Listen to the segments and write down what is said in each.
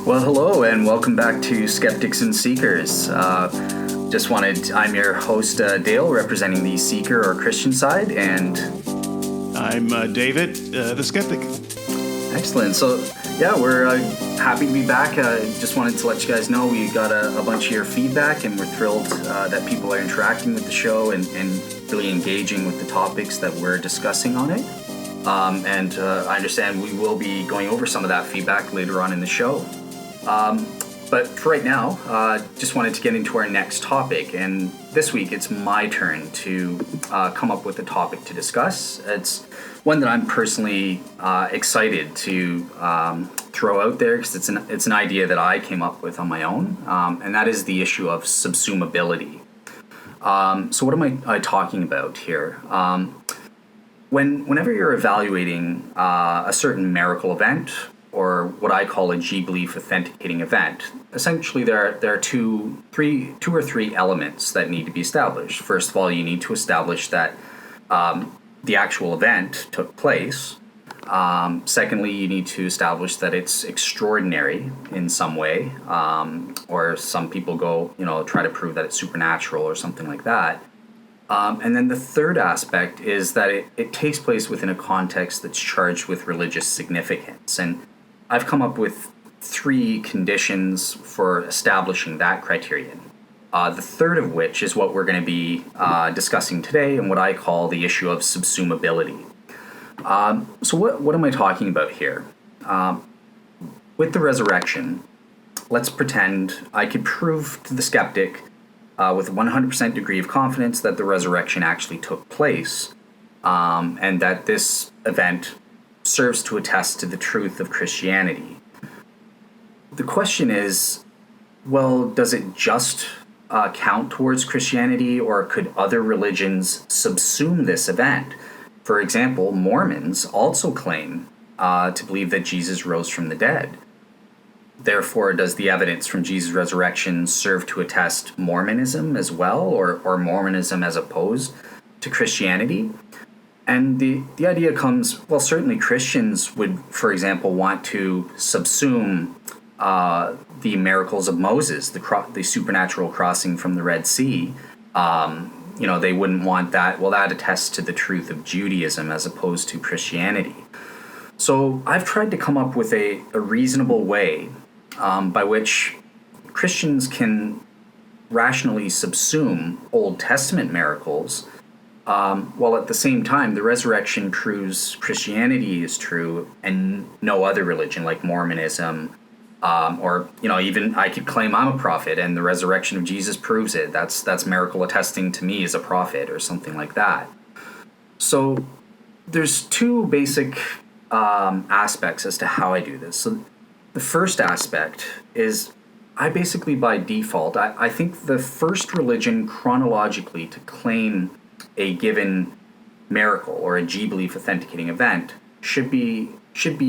Well, hello, and welcome back to Skeptics and Seekers. I'm your host, Dale, representing the Seeker or Christian side, and I'm David, the Skeptic. Excellent. So, we're happy to be back. Just wanted to let you guys know we got a bunch of your feedback, and we're thrilled that people are interacting with the show and really engaging with the topics that we're discussing on it. I understand we will be going over some of that feedback later on in the show. But for right now, just wanted to get into our next topic. And this week, it's my turn to come up with a topic to discuss. It's one that I'm personally excited to throw out there because it's an idea that I came up with on my own, and that is the issue of subsumability. So what am I talking about here? Whenever you're evaluating a certain miracle event, or what I call a G-belief authenticating event, essentially there are two or three elements that need to be established. First of all, you need to establish that the actual event took place. Secondly, you need to establish that it's extraordinary in some way, or some people try to prove that it's supernatural or something like that. And then the third aspect is that it takes place within a context that's charged with religious significance. And I've come up with three conditions for establishing that criterion. The third of which is what we're going to be discussing today, and what I call the issue of subsumability. So what am I talking about here? With the resurrection, let's pretend I could prove to the skeptic with a 100% degree of confidence that the resurrection actually took place, and that this event serves to attest to the truth of Christianity. The question is, well, does it just count towards Christianity, or could other religions subsume this event? For example, Mormons also claim to believe that Jesus rose from the dead. Therefore, does the evidence from Jesus' resurrection serve to attest Mormonism as well, or Mormonism as opposed to Christianity? And the idea comes, well, certainly Christians would, for example, want to subsume the miracles of Moses, the supernatural crossing from the Red Sea. They wouldn't want that. Well, that attests to the truth of Judaism as opposed to Christianity. So I've tried to come up with a reasonable way by which Christians can rationally subsume Old Testament miracles, while at the same time the resurrection proves Christianity is true and no other religion like Mormonism, or even I could claim I'm a prophet and the resurrection of Jesus proves it. That's miracle attesting to me as a prophet or something like that. So there's two basic aspects as to how I do this. So the first aspect is I basically by default, I think the first religion chronologically to claim a given miracle or a G-belief authenticating event should be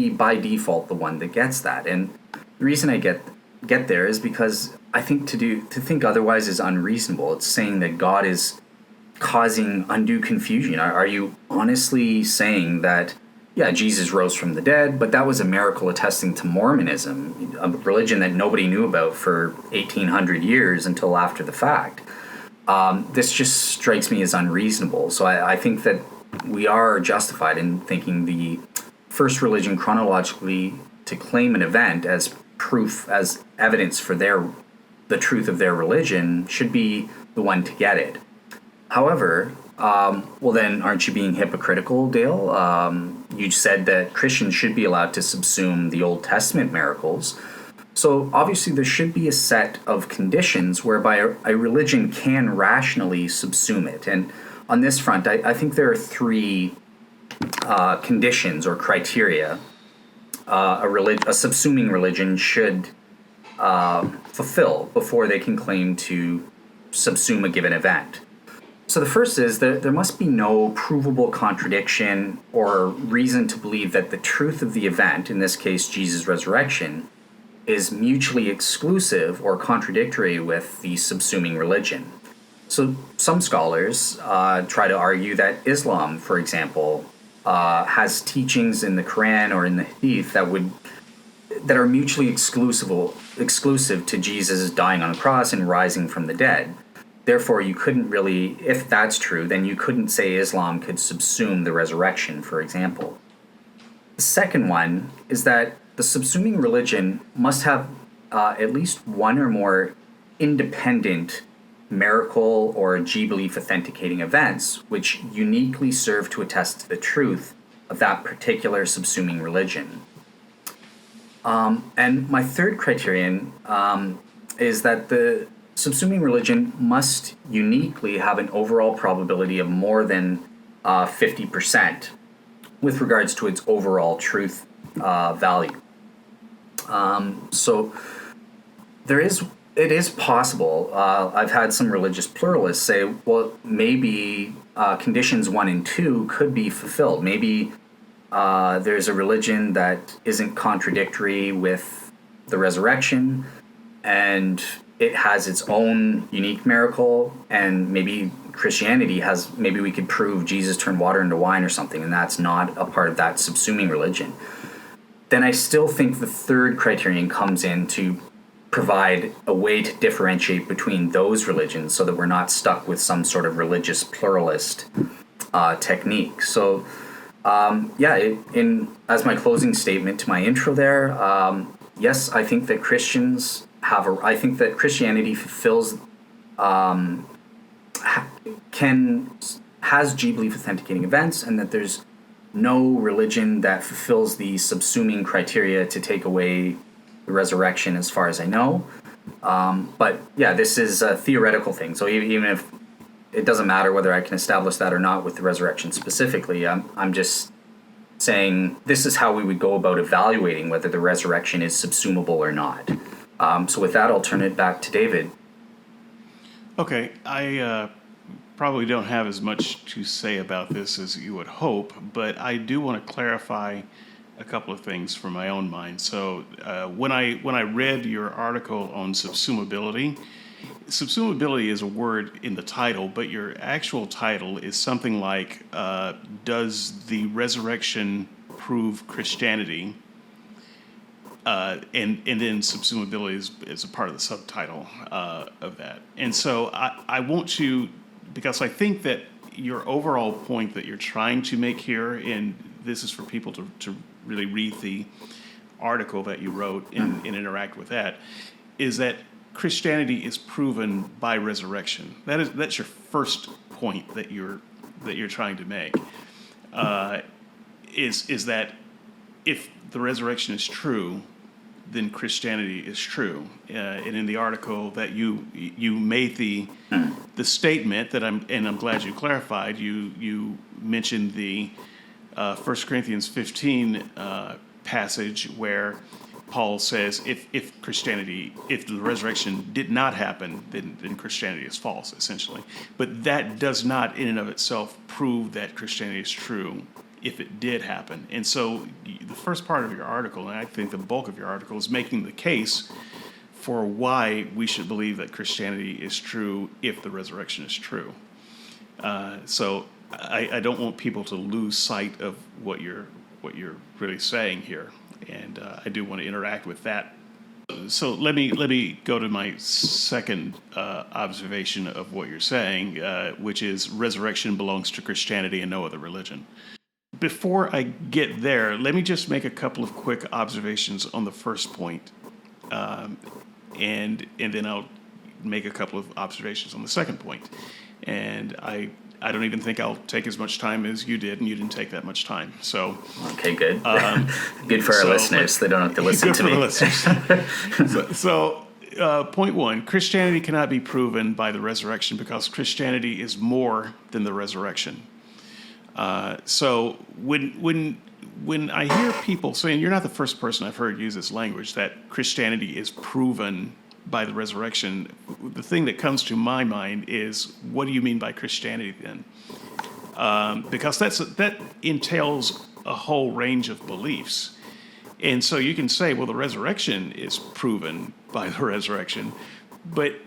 by default the one that gets that. And the reason I get there is because I think to think otherwise is unreasonable. It's saying that God is causing undue confusion. Are you honestly saying that, yeah, Jesus rose from the dead, but that was a miracle attesting to Mormonism, a religion that nobody knew about for 1,800 years until after the fact? This just strikes me as unreasonable. So I think that we are justified in thinking the first religion chronologically to claim an event as proof, as evidence for the truth of their religion should be the one to get it. However, well then, aren't you being hypocritical, Dale? You said that Christians should be allowed to subsume the Old Testament miracles. So obviously there should be a set of conditions whereby a religion can rationally subsume it. And on this front, I think there are three conditions or criteria a subsuming religion should fulfill before they can claim to subsume a given event. So the first is that there must be no provable contradiction or reason to believe that the truth of the event, in this case Jesus' resurrection, is mutually exclusive or contradictory with the subsuming religion. So some scholars try to argue that Islam, for example, has teachings in the Quran or in the Hadith that would that are mutually exclusive to Jesus dying on the cross and rising from the dead. Therefore, you couldn't really, if that's true, then you couldn't say Islam could subsume the resurrection, for example. The second one is that the subsuming religion must have at least one or more independent miracle or G belief authenticating events, which uniquely serve to attest to the truth of that particular subsuming religion. And my third criterion is that the subsuming religion must uniquely have an overall probability of more than 50% with regards to its overall truth value. So it is possible. I've had some religious pluralists say, well, maybe conditions 1 and 2 could be fulfilled. Maybe there's a religion that isn't contradictory with the resurrection, and it has its own unique miracle, and maybe maybe we could prove Jesus turned water into wine or something, and that's not a part of that subsuming religion. Then I still think the third criterion comes in to provide a way to differentiate between those religions so that we're not stuck with some sort of religious pluralist technique. So, as my closing statement to my intro there, yes, I think that I think that Christianity fulfills, has G belief authenticating events, and that there's no religion that fulfills the subsuming criteria to take away the resurrection, as far as I know. But yeah, this is a theoretical thing. So even if it doesn't matter whether I can establish that or not with the resurrection specifically, I'm just saying this is how we would go about evaluating whether the resurrection is subsumable or not. So with that, I'll turn it back to David. Okay, I probably don't have as much to say about this as you would hope, but I do want to clarify a couple of things from my own mind. So when I read your article on subsumability is a word in the title, but your actual title is something like, does the resurrection prove Christianity? And then subsumability is a part of the subtitle of that. And so I want to, because I think that your overall point that you're trying to make here, and this is for people to really read the article that you wrote and interact with that, is that Christianity is proven by resurrection. That's your first point that you're trying to make. Is that if the resurrection is true, then Christianity is true. And in the article that you made the statement that I'm glad you clarified. You mentioned the 1 Corinthians 15 passage where Paul says if the resurrection did not happen, then Christianity is false, essentially. But that does not in and of itself prove that Christianity is true if it did happen. And so the first part of your article, and I think the bulk of your article, is making the case for why we should believe that Christianity is true if the resurrection is true. So I don't want people to lose sight of what you're really saying here, and I do want to interact with that. So let me go to my second observation of what you're saying, which is resurrection belongs to Christianity and no other religion. Before I get there, let me just make a couple of quick observations on the first point, and then I'll make a couple of observations on the second point. And I don't even think I'll take as much time as you did, and you didn't take that much time. So okay, good. Good for our listeners. They don't have to listen to me. Good for listeners. So point one: Christianity cannot be proven by the resurrection because Christianity is more than the resurrection. So when I hear people saying, you're not the first person I've heard use this language, that Christianity is proven by the resurrection, the thing that comes to my mind is, what do you mean by Christianity then? Because that entails a whole range of beliefs. And so you can say, well, the resurrection is proven by the resurrection. But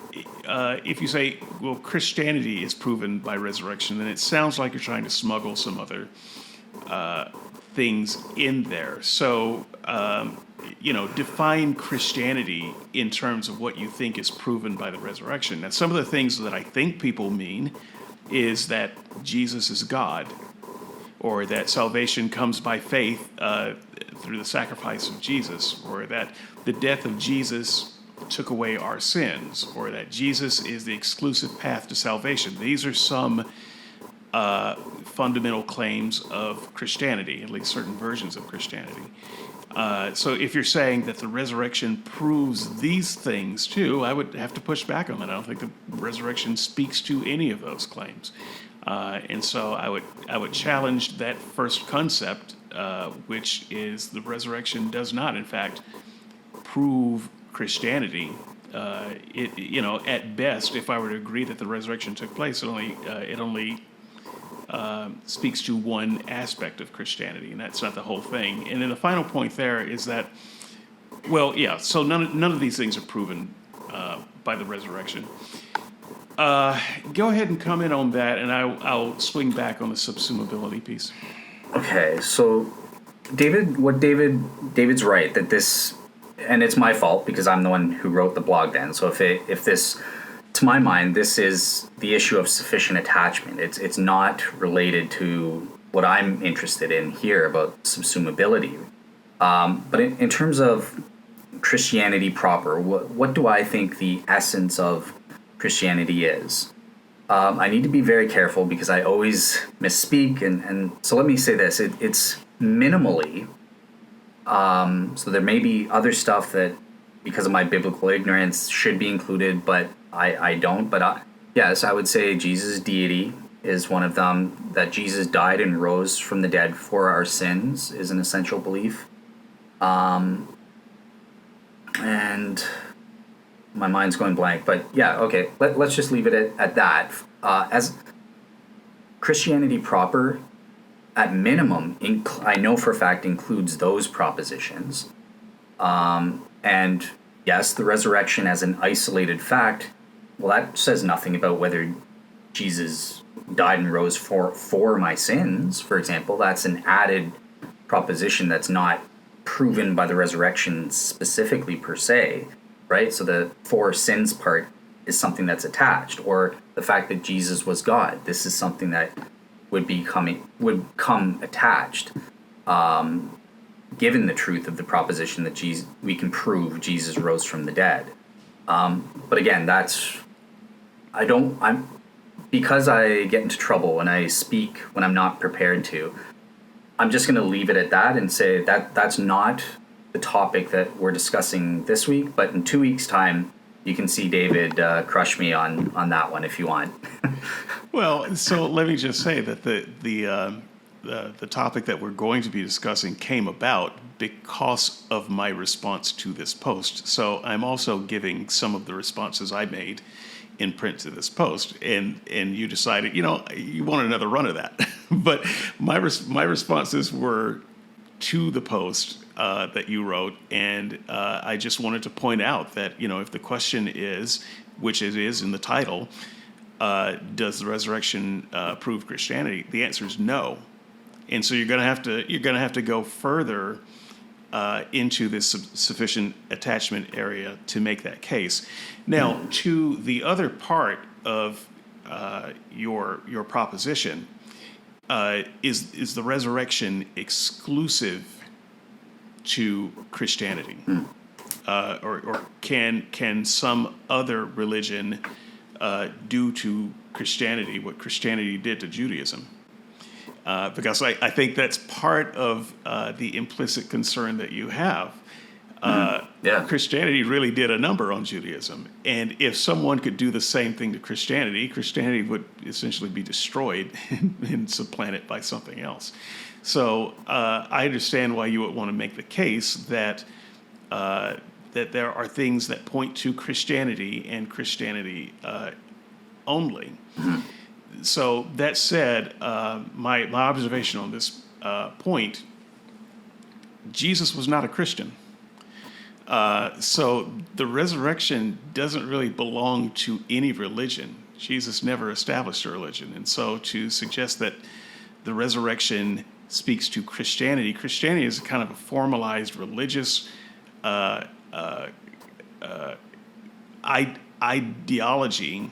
if you say, well, Christianity is proven by resurrection, then it sounds like you're trying to smuggle some other things in there. So, define Christianity in terms of what you think is proven by the resurrection. Now, some of the things that I think people mean is that Jesus is God, or that salvation comes by faith through the sacrifice of Jesus, or that the death of Jesus took away our sins, or that Jesus is the exclusive path to salvation. These are some fundamental claims of Christianity, at least certain versions of Christianity. So if you're saying that the resurrection proves these things too, I would have to push back on that. I don't think the resurrection speaks to any of those claims. And so I would challenge that first concept, which is the resurrection does not, in fact, prove Christianity. At best, if I were to agree that the resurrection took place, it only speaks to one aspect of Christianity, and that's not the whole thing. And then the final point there is that, so none of these things are proven by the resurrection. Go ahead and comment on that, and I'll swing back on the subsumability piece. Okay, so David's right that this, and it's my fault because I'm the one who wrote the blog then. So if this, to my mind, this is the issue of sufficient attachment. It's not related to what I'm interested in here about subsumability. But in terms of Christianity proper, what do I think the essence of Christianity is? I need to be very careful because I always misspeak, and so let me say this: it's minimally. So there may be other stuff that, because of my biblical ignorance, should be included, but I don't. But yes, I would say Jesus' deity is one of them. That Jesus died and rose from the dead for our sins is an essential belief. And my mind's going blank, but yeah, okay. Let's just leave it at that. As Christianity proper, at minimum, I know for a fact includes those propositions. And yes, the resurrection as an isolated fact, well, that says nothing about whether Jesus died and rose for my sins, for example. That's an added proposition that's not proven by the resurrection specifically per se, right? So the for sins part is something that's attached, or the fact that Jesus was God. This is something that would come attached, given the truth of the proposition that we can prove Jesus rose from the dead. But again, because I get into trouble when I speak when I'm not prepared to. I'm just going to leave it at that and say that that's not the topic that we're discussing this week. But in 2 weeks' time, you can see David crush me on that one if you want. Well, so let me just say that the topic that we're going to be discussing came about because of my response to this post. So I'm also giving some of the responses I made in print to this post, and you decided, you want another run of that. But my responses were to the post that you wrote, and I just wanted to point out that, if the question is, which it is in the title, does the resurrection prove Christianity? The answer is no. And so you're going to have to go further into this sufficient attachment area to make that case. Now, to the other part of your proposition, is the resurrection exclusive to Christianity, or can some other religion do to Christianity what Christianity did to Judaism? Because I think that's part of the implicit concern that you have. Yeah. Christianity really did a number on Judaism. And if someone could do the same thing to Christianity would essentially be destroyed and supplanted by something else. So I understand why you would want to make the case that there are things that point to Christianity and Christianity only. Mm-hmm. So that said, my observation on this point, Jesus was not a Christian. So the resurrection doesn't really belong to any religion. Jesus never established a religion. And so to suggest that the resurrection speaks to Christianity. Christianity is kind of a formalized religious ideology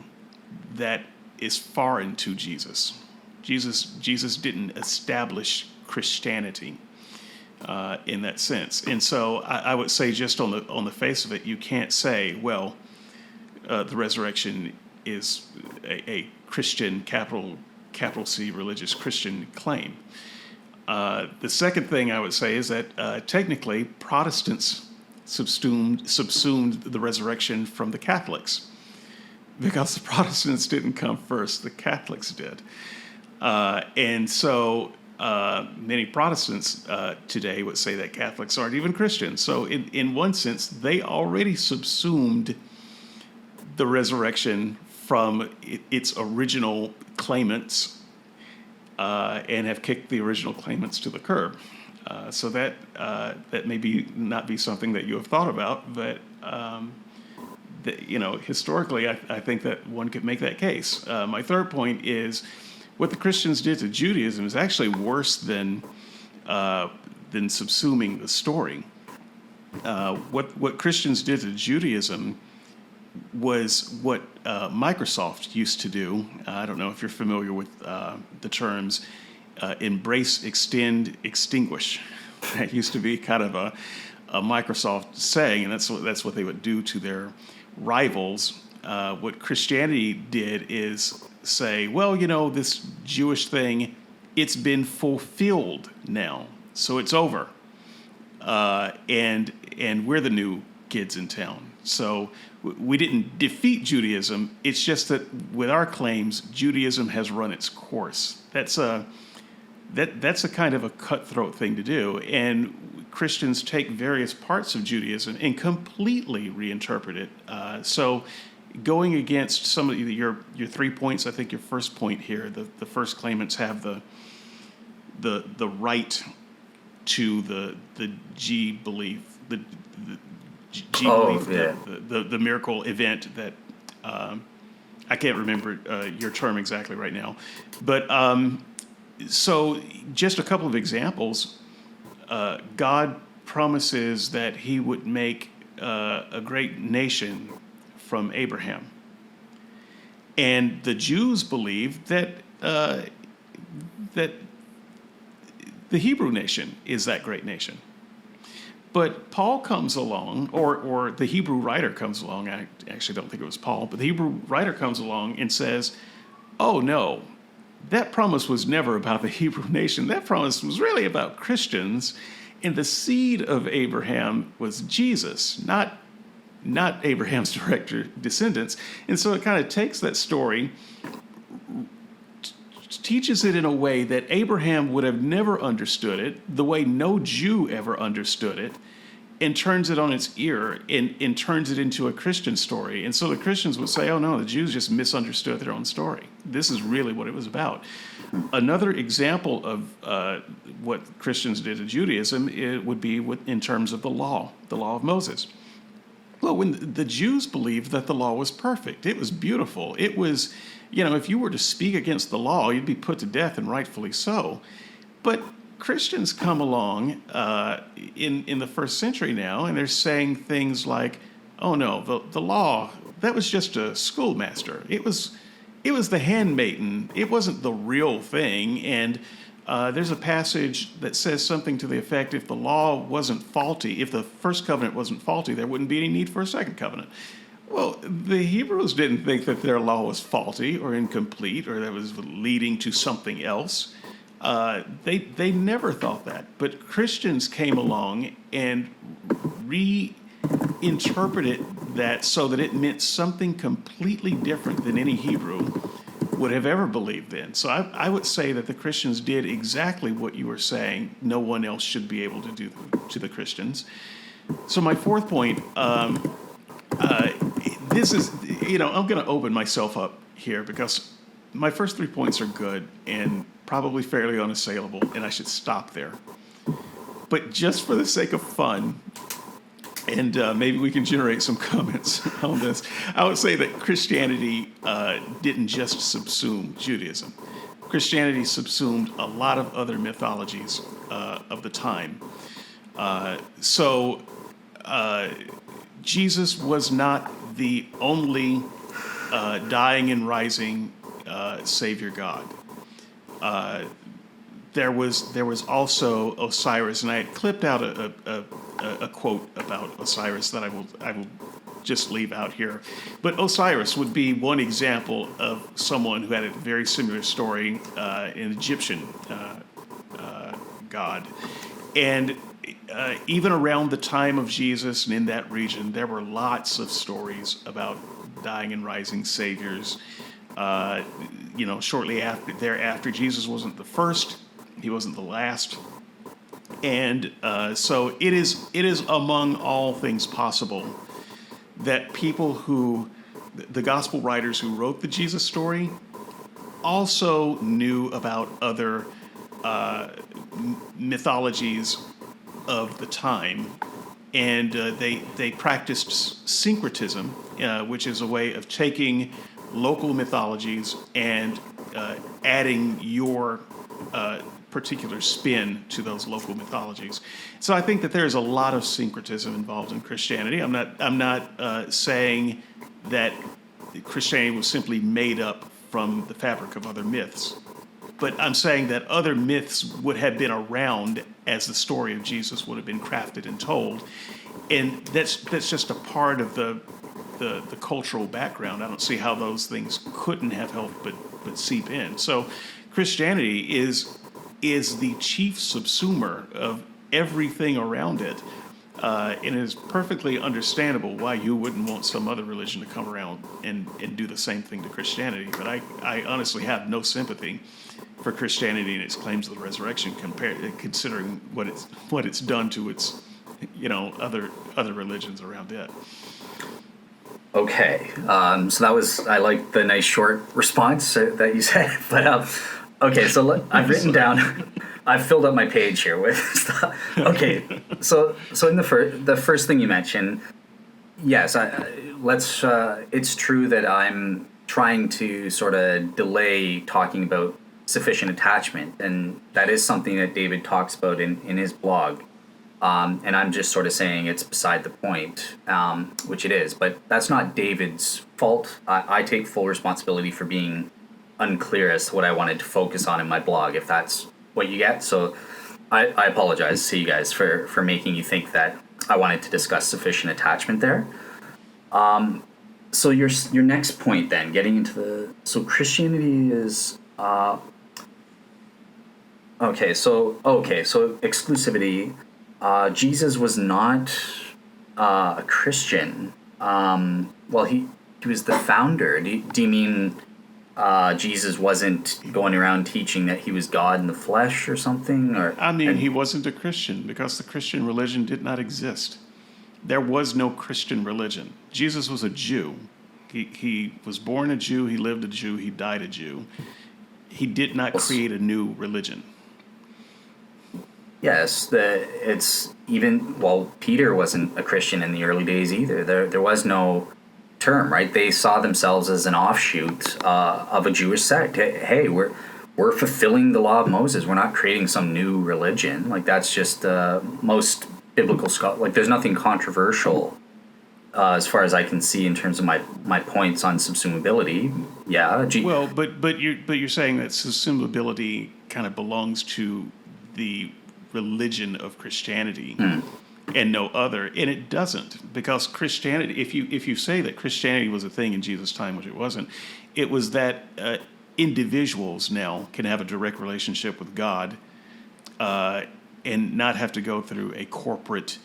that is foreign to Jesus. Jesus didn't establish Christianity in that sense, and so I would say, just on the face of it, you can't say, well, the resurrection is a Christian, capital C, religious Christian claim. The second thing I would say is that technically Protestants subsumed the resurrection from the Catholics, because the Protestants didn't come first, the Catholics did. And so many Protestants today would say that Catholics aren't even Christians. So in one sense, they already subsumed the resurrection from its original claimants and have kicked the original claimants to the curb. So that may not be something that you have thought about, but historically, I think that one could make that case. My third point is, what the Christians did to Judaism is actually worse than subsuming the story. What Christians did to Judaism was what Microsoft used to do. I don't know if you're familiar with the terms embrace, extend, extinguish. That used to be kind of a Microsoft saying, and that's what they would do to their rivals. What Christianity did is say, well, this Jewish thing, it's been fulfilled now, so it's over, and we're the new kids in town. So we didn't defeat Judaism. It's just that with our claims, Judaism has run its course. That's a kind of a cutthroat thing to do, and Christians take various parts of Judaism and completely reinterpret it. So going against some of your 3 points, I think your first point here, the first claimants have the right to the G belief, the G belief, yeah. the miracle event that I can't remember your term exactly right now, but so just a couple of examples. God promises that He would make a great nation from Abraham, and the Jews believe that that the Hebrew nation is that great nation. But Paul comes along, or the Hebrew writer comes along. I actually don't think it was Paul, but the Hebrew writer comes along and says, "Oh no, that promise was never about the Hebrew nation. That promise was really about Christians, and the seed of Abraham was Jesus, not Abraham's direct descendants." And so it kind of takes that story, teaches it in a way that Abraham would have never understood it, the way no Jew ever understood it, and turns it on its ear and turns it into a Christian story. And so the Christians would say, oh no, the Jews just misunderstood their own story. This is really what it was about. Another example of what Christians did to Judaism, it would be in terms of the law of Moses. Well, when the Jews believed that the law was perfect, it was beautiful. It was, if you were to speak against the law, you'd be put to death, and rightfully so. But Christians come along in the first century now, and they're saying things like, oh no, the law, that was just a schoolmaster. It was the handmaiden. It wasn't the real thing. And there's a passage that says something to the effect, if the law wasn't faulty, if the first covenant wasn't faulty, there wouldn't be any need for a second covenant. Well, the Hebrews didn't think that their law was faulty or incomplete or that was leading to something else. They never thought that. But Christians came along and reinterpreted that so that it meant something completely different than any Hebrew would have ever believed in. So I would say that the Christians did exactly what you were saying no one else should be able to do to the Christians. So my fourth point, this is, I'm going to open myself up here because my first 3 points are good and probably fairly unassailable, and I should stop there. But just for the sake of fun, and maybe we can generate some comments on this, I would say that Christianity didn't just subsume Judaism. Christianity subsumed a lot of other mythologies of the time. So Jesus was not the only dying and rising Savior God. There was also Osiris, and I had clipped out a quote about Osiris that I will just leave out here. But Osiris would be one example of someone who had a very similar story, an Egyptian god. And even around the time of Jesus and in that region, there were lots of stories about dying and rising saviors. Shortly thereafter, Jesus wasn't the first, he wasn't the last. And so it is among all things possible that the gospel writers who wrote the Jesus story also knew about other mythologies of the time, and they practiced syncretism, which is a way of taking local mythologies and adding your particular spin to those local mythologies. So I think that there's a lot of syncretism involved in Christianity. I'm not saying that Christianity was simply made up from the fabric of other myths, but I'm saying that other myths would have been around as the story of Jesus would have been crafted and told, and that's just a part of the cultural background. I don't see how those things couldn't have helped but seep in. So Christianity is the chief subsumer of everything around it. And it is perfectly understandable why you wouldn't want some other religion to come around and do the same thing to Christianity. But I honestly have no sympathy for Christianity and its claims of the resurrection, considering what it's done to its other religions around it. Okay, so I like the nice short response that you said, but okay, so I've written down, I've filled up my page here with stuff. Okay, so in the first thing you mentioned, yes, it's true that I'm trying to sort of delay talking about sufficient attachment, and that is something that David talks about in his blog. And I'm just sort of saying it's beside the point, which it is, but that's not David's fault. I take full responsibility for being unclear as to what I wanted to focus on in my blog, if that's what you get. So I apologize to you guys for making you think that I wanted to discuss sufficient attachment there. So your next point then, getting into so Christianity is so exclusivity. Jesus was not a Christian. He was the founder. Do you mean Jesus wasn't going around teaching that he was God in the flesh or something? He wasn't a Christian because the Christian religion did not exist. There was no Christian religion. Jesus was a Jew. He was born a Jew, he lived a Jew, he died a Jew. He did not create a new religion. Yes, Peter wasn't a Christian in the early days either. There was no term, right? They saw themselves as an offshoot of a Jewish sect. Hey, we're fulfilling the law of Moses. We're not creating some new religion. Like, that's just most biblical scholars. Like, there's nothing controversial as far as I can see in terms of my points on subsumability. Yeah. But you're saying that subsumability kind of belongs to the religion of Christianity and no other, and it doesn't, because Christianity, if you say that Christianity was a thing in Jesus' time, which it wasn't, it was that individuals now can have a direct relationship with God and not have to go through a corporate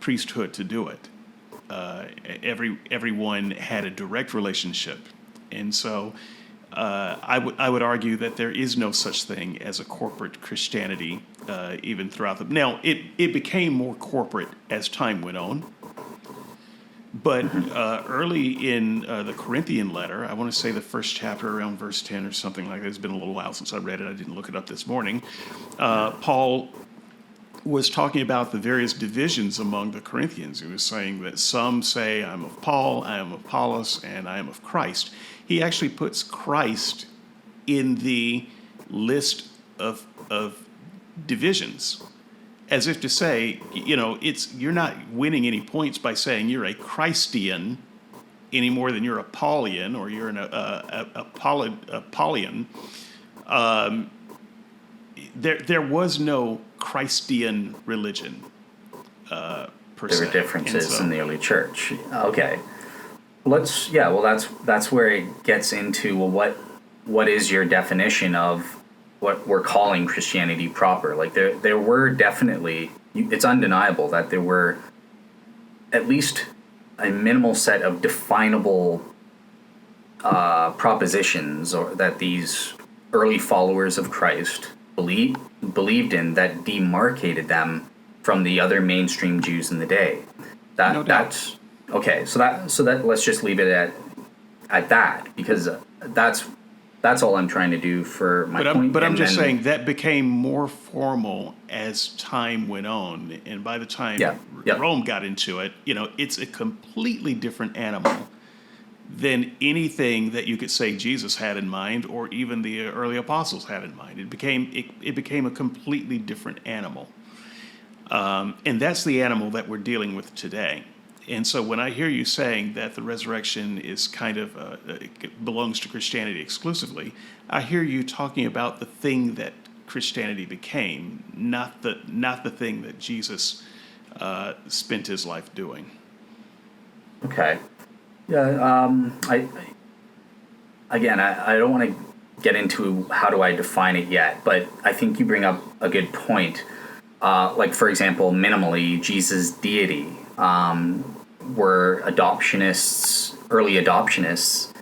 priesthood to do it. Everyone had a direct relationship, and so I would argue that there is no such thing as a corporate Christianity, even throughout the. Now, it became more corporate as time went on, but early in the Corinthian letter, I want to say the first chapter, around verse 10 or something like that. It's been a little while since I read it. I didn't look it up this morning. Paul was talking about the various divisions among the Corinthians. He was saying that some say, I'm of Paul, I am of Apollos, and I am of Christ. He actually puts Christ in the list of divisions, as if to say, you're not winning any points by saying you're a Christian any more than you're a Paulian or you're an Apollian. There was no Christian religion per se. There were differences in the early church. Okay. That's where it gets into, well, what is your definition of what we're calling Christianity proper? Like there were definitely, it's undeniable that there were at least a minimal set of definable propositions or that these early followers of Christ believed in that demarcated them from the other mainstream Jews in the day. That's okay. So that let's just leave it at that, because that's all I'm trying to do for my point. But I'm just saying that became more formal as time went on, and by the time Rome got into it, it's a completely different animal than anything that you could say Jesus had in mind, or even the early apostles had in mind. It became a completely different animal, and that's the animal that we're dealing with today. And so when I hear you saying that the resurrection is kind of belongs to Christianity exclusively, I hear you talking about the thing that Christianity became, not the thing that Jesus spent his life doing. Okay. Yeah. I don't want to get into how do I define it yet, but I think you bring up a good point. Like, for example, minimally, Jesus' deity. Were early adoptionists,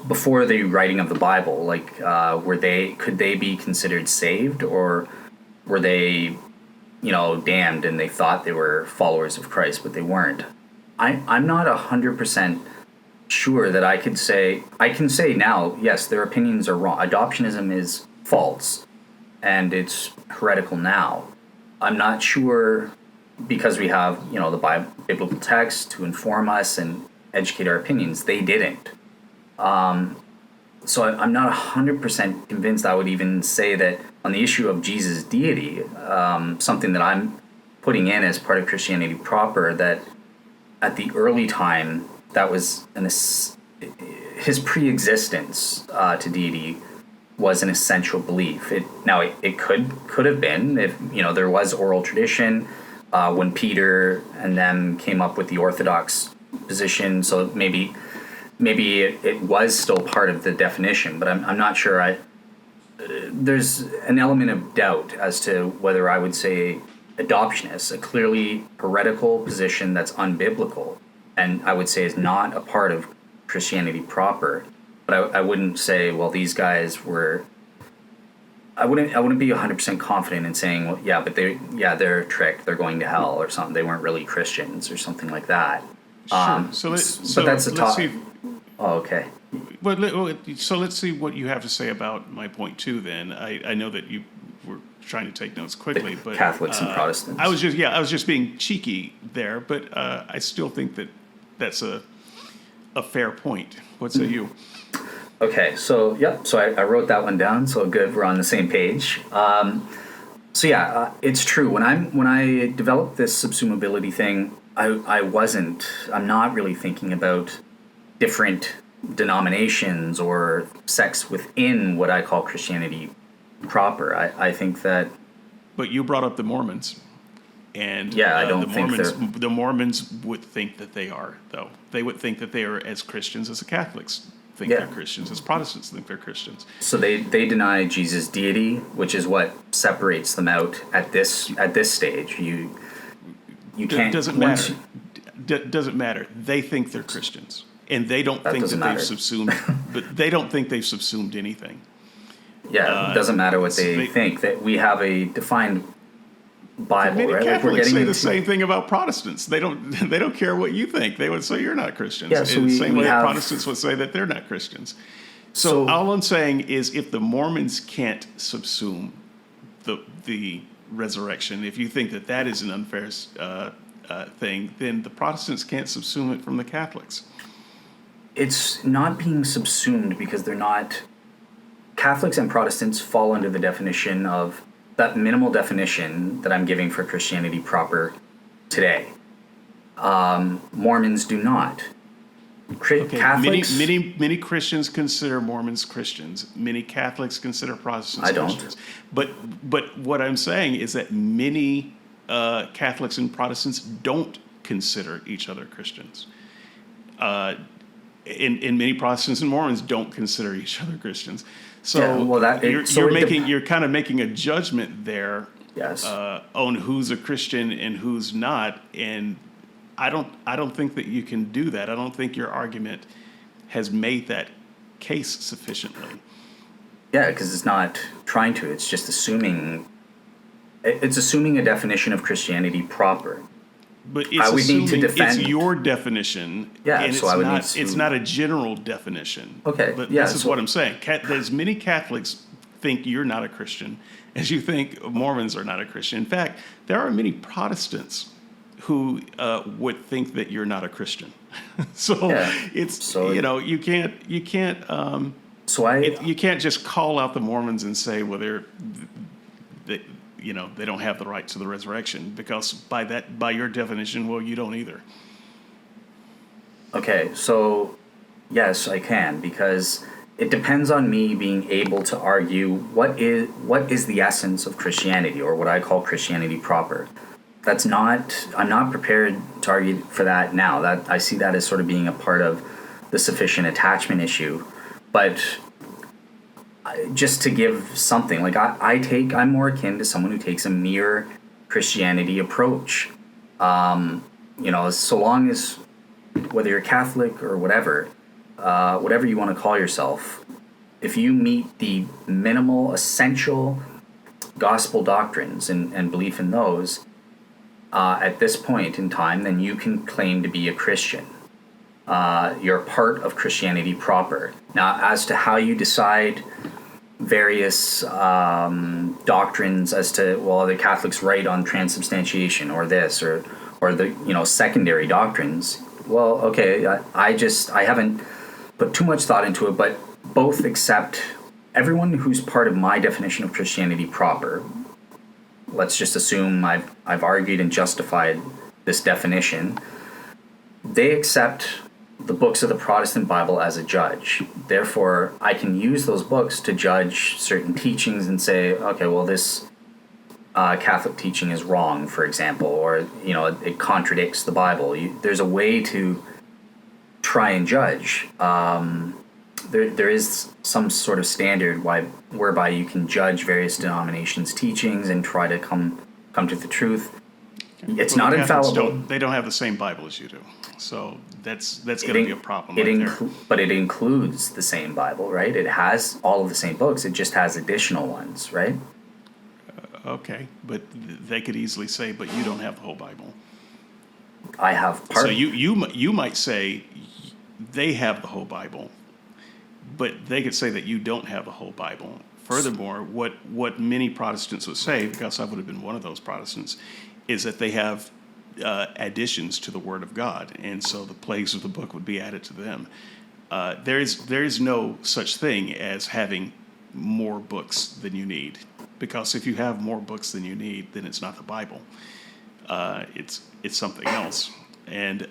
before the writing of the Bible? Like, could they be considered saved, or were they, damned and they thought they were followers of Christ, but they weren't? I'm not 100% sure that I can say now, yes, their opinions are wrong. Adoptionism is false, and it's heretical now. I'm not sure, because we have, the biblical text to inform us and educate our opinions. They didn't. So I'm not 100% convinced I would even say that on the issue of Jesus' deity, something that I'm putting in as part of Christianity proper, that at the early time, that was his pre-existence to deity was an essential belief. It could have been, if there was oral tradition when Peter and them came up with the Orthodox position, so maybe it was still part of the definition, but I'm not sure. There's an element of doubt as to whether I would say adoptionist, a clearly heretical position that's unbiblical, and I would say is not a part of Christianity proper. But I wouldn't say, well, these guys were. I wouldn't be 100% confident in saying, well, but they're tricked, they're going to hell or something. They weren't really Christians or something like that. Sure. But that's a top. Oh, okay. So let's see what you have to say about my point too. Then I know that you were trying to take notes quickly, but Catholics and Protestants. I was just being cheeky there, but I still think that's a fair point. What say you? Okay, so I wrote that one down. So good, we're on the same page. It's true. When I developed this subsumability thing, I'm not really thinking about different denominations or sects within what I call Christianity proper. I think that. But you brought up the Mormons, and I don't think the Mormons would think that they are, though. They would think that they are as Christians as the Catholics think they're Christians, as Protestants think they're Christians. So they deny Jesus' deity, which is what separates them out at this stage. You can't. Doesn't matter. Doesn't matter. They think they're Christians, and they don't think that they've subsumed. But they don't think they've subsumed anything. Yeah, it doesn't matter what they think. That we have a defined Bible, many right? Catholics say the same thing about Protestants. They don't care what you think. They would say you're not Christians. Yeah, so in the same way Protestants would say that they're not Christians. So all I'm saying is, if the Mormons can't subsume the resurrection, if you think that that is an unfair thing, then the Protestants can't subsume it from the Catholics. It's not being subsumed because they're not. Catholics and Protestants fall under the definition of that minimal definition that I'm giving for Christianity proper today. Mormons do not. Okay. Catholics, Many Christians consider Mormons Christians. Many Catholics consider Protestants I don't. Christians. But what I'm saying is that many Catholics and Protestants don't consider each other Christians. And many Protestants and Mormons don't consider each other Christians. So Yeah, well, you're kind of making a judgment there. Yes. On who's a Christian and who's not, and I don't think that you can do that. I don't think your argument has made that case sufficiently. Yeah, because it's not trying to. It's just assuming. It's assuming a definition of Christianity proper. But it's would need to assuming defend- it's your definition. Yeah, and so I would need it's to- not a general definition. Okay, But yeah, this is so- what I'm saying. As many Catholics think you're not a Christian as you think Mormons are not a Christian. In fact, there are many Protestants who would think that you're not a Christian. So Yeah, it's so- you can't So you can't just call out the Mormons and say, well, they don't have the right to the resurrection, because by your definition, well, you don't either. Okay, so yes, I can, because it depends on me being able to argue what is the essence of Christianity, or what I call Christianity proper. I'm not prepared to argue for that now. That I see that as sort of being a part of the sufficient attachment issue. But just to give something, like I'm more akin to someone who takes a mere Christianity approach. So long as, whether you're Catholic or whatever you want to call yourself, if you meet the minimal, essential gospel doctrines and belief in those, at this point in time, then you can claim to be a Christian. You're part of Christianity proper. Now, as to how you decide various doctrines as to, well, are the Catholics right on transubstantiation or this or the secondary doctrines? Well, okay, I haven't put too much thought into it, but both accept everyone who's part of my definition of Christianity proper. Let's just assume I've argued and justified this definition. They accept the books of the Protestant Bible as a judge. Therefore, I can use those books to judge certain teachings and say, okay, well, this Catholic teaching is wrong, for example, or it contradicts the Bible. There's a way to try and judge. There is some sort of standard whereby you can judge various denominations' teachings and try to come to the truth. It's not infallible. They don't have the same Bible as you do, so that's going to be a problem. But it includes the same Bible, right? It has all of the same books. It just has additional ones, right? Okay, but they could easily say, "But you don't have the whole Bible." I have part. So you might say they have the whole Bible, but they could say that you don't have the whole Bible. Furthermore, what many Protestants would say, because I would have been one of those Protestants, is that they have additions to the Word of God, and so the plagues of the book would be added to them. There is no such thing as having more books than you need, because if you have more books than you need, then it's not the Bible. It's something else. And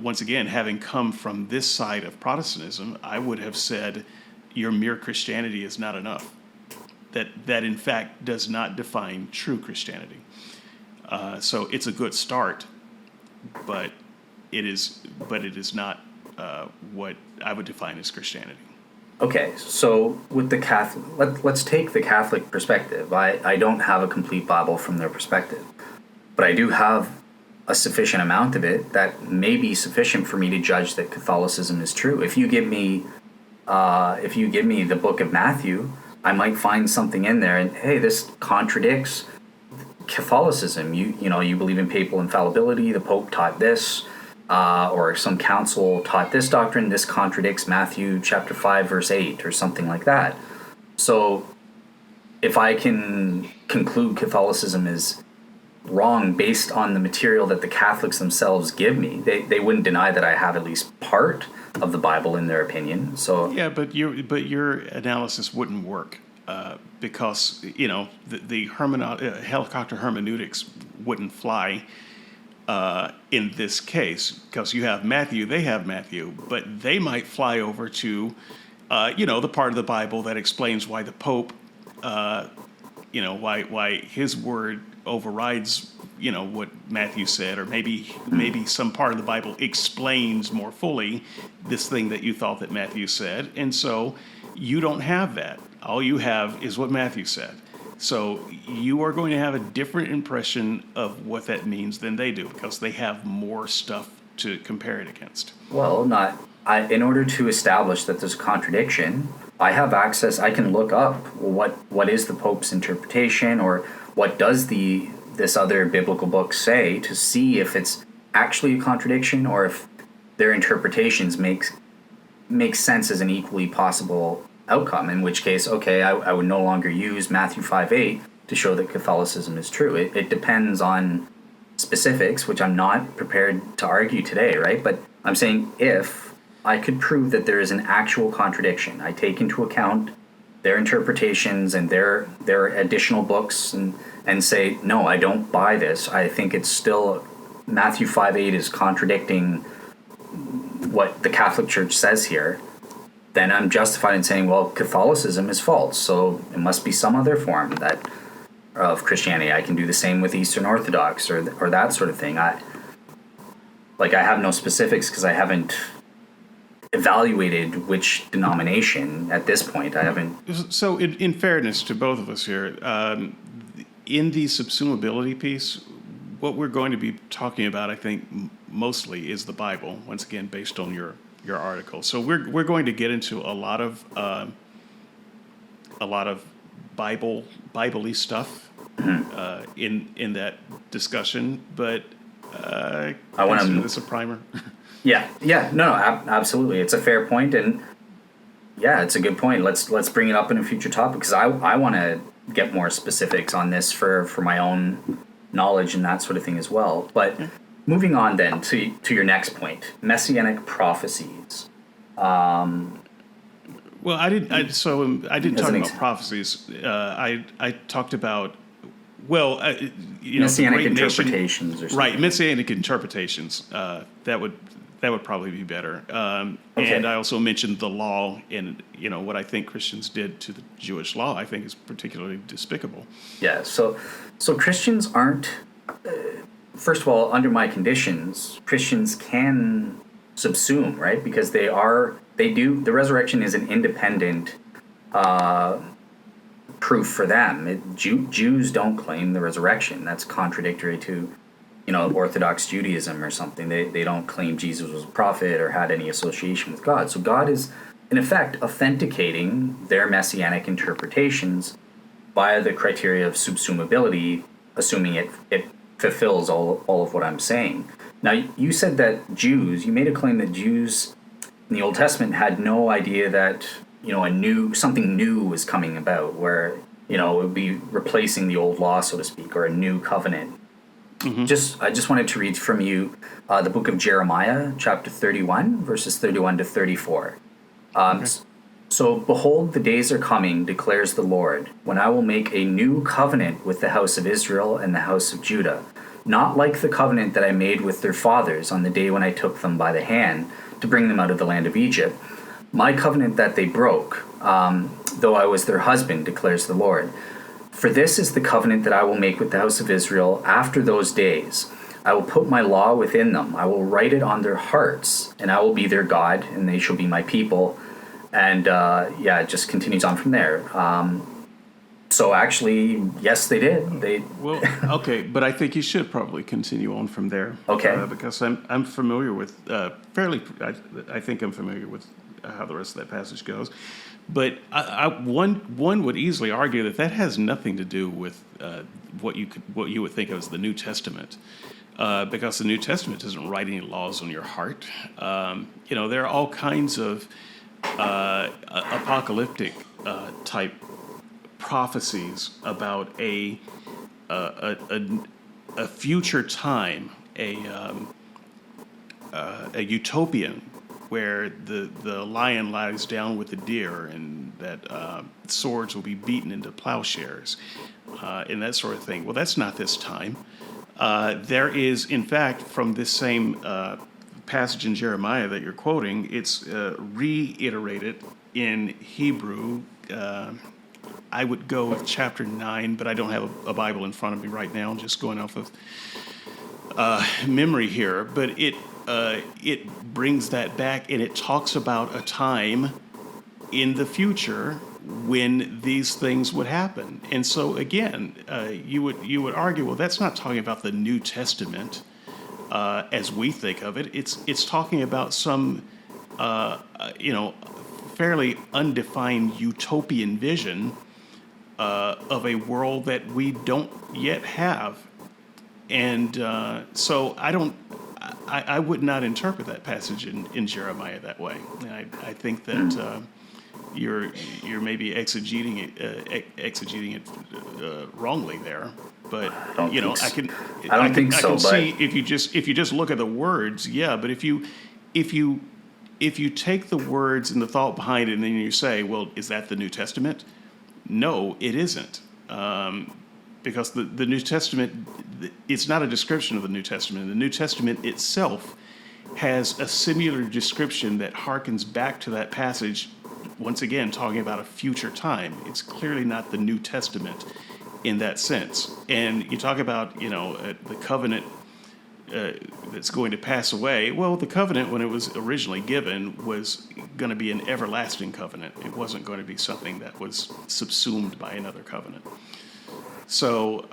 once again, having come from this side of Protestantism, I would have said your mere Christianity is not enough. That in fact does not define true Christianity. So it's a good start, but it is not what I would define as Christianity. Okay, so with the Catholic, let's take the Catholic perspective. I don't have a complete Bible from their perspective, but I do have a sufficient amount of it that may be sufficient for me to judge that Catholicism is true. If you give me the book of Matthew, I might find something in there, and hey, this contradicts Catholicism. You believe in papal infallibility. The Pope taught this, or some council taught this doctrine. This contradicts Matthew chapter 5 verse 8 or something like that. So if I can conclude Catholicism is wrong based on the material that the Catholics themselves give me, they wouldn't deny that I have at least part of the Bible in their opinion. So Yeah, but your analysis wouldn't work because the helicopter hermeneutics wouldn't fly in this case, because you have Matthew, they have Matthew, but they might fly over to the part of the Bible that explains why the Pope, why his word overrides what Matthew said, or maybe some part of the Bible explains more fully this thing that you thought that Matthew said, and so you don't have that. All you have is what Matthew said. So you are going to have a different impression of what that means than they do, because they have more stuff to compare it against. Well, in order to establish that there's a contradiction, I have access. I can look up what is the Pope's interpretation, or what does this other biblical book say, to see if it's actually a contradiction, or if their interpretations make sense as an equally possible outcome. In which case, okay, I would no longer use Matthew 5:8 to show that Catholicism is true. It depends on specifics, which I'm not prepared to argue today, right? But I'm saying if I could prove that there is an actual contradiction, I take into account their interpretations and their additional books, and say, no, I don't buy this. I think it's still Matthew 5:8 is contradicting what the Catholic Church says here. Then I'm justified in saying, well, Catholicism is false, so it must be some other form of Christianity. I can do the same with Eastern Orthodox or that sort of thing. I have no specifics because I haven't evaluated which denomination at this point. I haven't. So in fairness to both of us here, in the subsumability piece, what we're going to be talking about, I think, mostly is the Bible, once again, based on your article. So we're going to get into a lot of Bible-y stuff in that discussion, but I want to do this a primer. Yeah, no, absolutely. It's a fair point, and yeah, it's a good point. Let's bring it up in a future topic, because I want to get more specifics on this for my own knowledge and that sort of thing as well. But moving on then to your next point, messianic prophecies. Well, I didn't talk about prophecies. I talked about messianic interpretations, or something. Right, messianic interpretations. That would probably be better. Okay. And I also mentioned the law, and what I think Christians did to the Jewish law, I think is particularly despicable. Yeah. So Christians aren't. First of all, under my conditions, Christians can subsume, right? Because the resurrection is an independent proof for them. Jews don't claim the resurrection. That's contradictory to, Orthodox Judaism or something. They don't claim Jesus was a prophet or had any association with God. So God is, in effect, authenticating their messianic interpretations via the criteria of subsumability, assuming it fulfills all of what I'm saying. Now, you said that you made a claim that Jews in the Old Testament had no idea that, something new was coming about, where, it would be replacing the old law, so to speak, or a new covenant. Mm-hmm. I just wanted to read from you the book of Jeremiah, chapter 31, verses 31 to 34. Okay. So, behold, the days are coming, declares the Lord, when I will make a new covenant with the house of Israel and the house of Judah, not like the covenant that I made with their fathers on the day when I took them by the hand to bring them out of the land of Egypt. My covenant that they broke, though I was their husband, declares the Lord. For this is the covenant that I will make with the house of Israel after those days. I will put my law within them. I will write it on their hearts, and I will be their God, and they shall be my people. And it just continues on from there. So actually, yes, they did. Well, okay, but I think you should probably continue on from there. Okay. Because I'm familiar with I think I'm familiar with how the rest of that passage goes. But one would easily argue that has nothing to do with what you would think of as the New Testament, because the New Testament doesn't write any laws on your heart. There are all kinds of apocalyptic type prophecies about a future time, a utopian where the lion lies down with the deer, and that swords will be beaten into plowshares, and that sort of thing. Well, that's not this time. There is, in fact, from this same passage in Jeremiah that you're quoting, it's reiterated in Hebrew. I would go with chapter 9, but I don't have a Bible in front of me right now. I'm just going off of memory here. But it brings that back, and it talks about a time in the future when these things would happen. And so again, you would argue, well, that's not talking about the New Testament as we think of it. It's talking about some fairly undefined utopian vision of a world that we don't yet have. And so I would not interpret that passage in Jeremiah that way. I think that you're maybe exegeting it wrongly there. But I can so. see if you just look at the words, yeah. But if you take the words and the thought behind it, and then you say, well, is that the New Testament? No, it isn't. Because the New Testament, it's not a description of the New Testament. The New Testament itself has a similar description that harkens back to that passage, once again, talking about a future time. It's clearly not the New Testament in that sense. And you talk about, the covenant that's going to pass away. Well, the covenant, when it was originally given, was going to be an everlasting covenant. It wasn't going to be something that was subsumed by another covenant. So,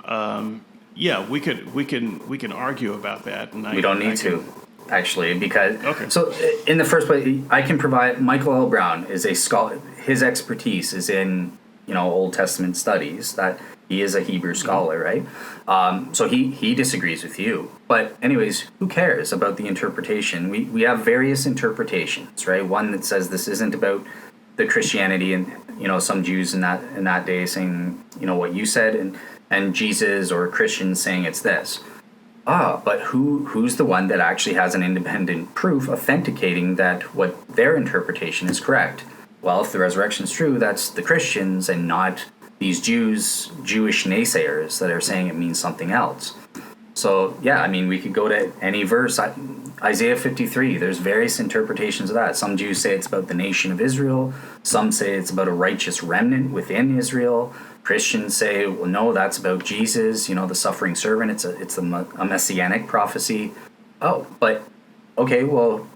we can argue about that. And we don't need to, actually, because okay. So in the first place, I can provide. Michael L. Brown is a scholar. His expertise is in Old Testament studies. That he is a Hebrew scholar, right? So he disagrees with you. But anyways, who cares about the interpretation? We have various interpretations, right? One that says this isn't about the Christianity, and some Jews in that day saying what you said, and Jesus or Christians saying it's this. But who's the one that actually has an independent proof authenticating that what their interpretation is correct? Well, if the resurrection is true, that's the Christians and not these Jewish naysayers that are saying it means something else. So yeah, we could go to any verse. Isaiah 53, there's various interpretations of that. Some Jews say it's about the nation of Israel. Some say it's about a righteous remnant within Israel. Christians say, well, no, that's about Jesus, the suffering servant. It's a messianic prophecy. Oh, but okay, well,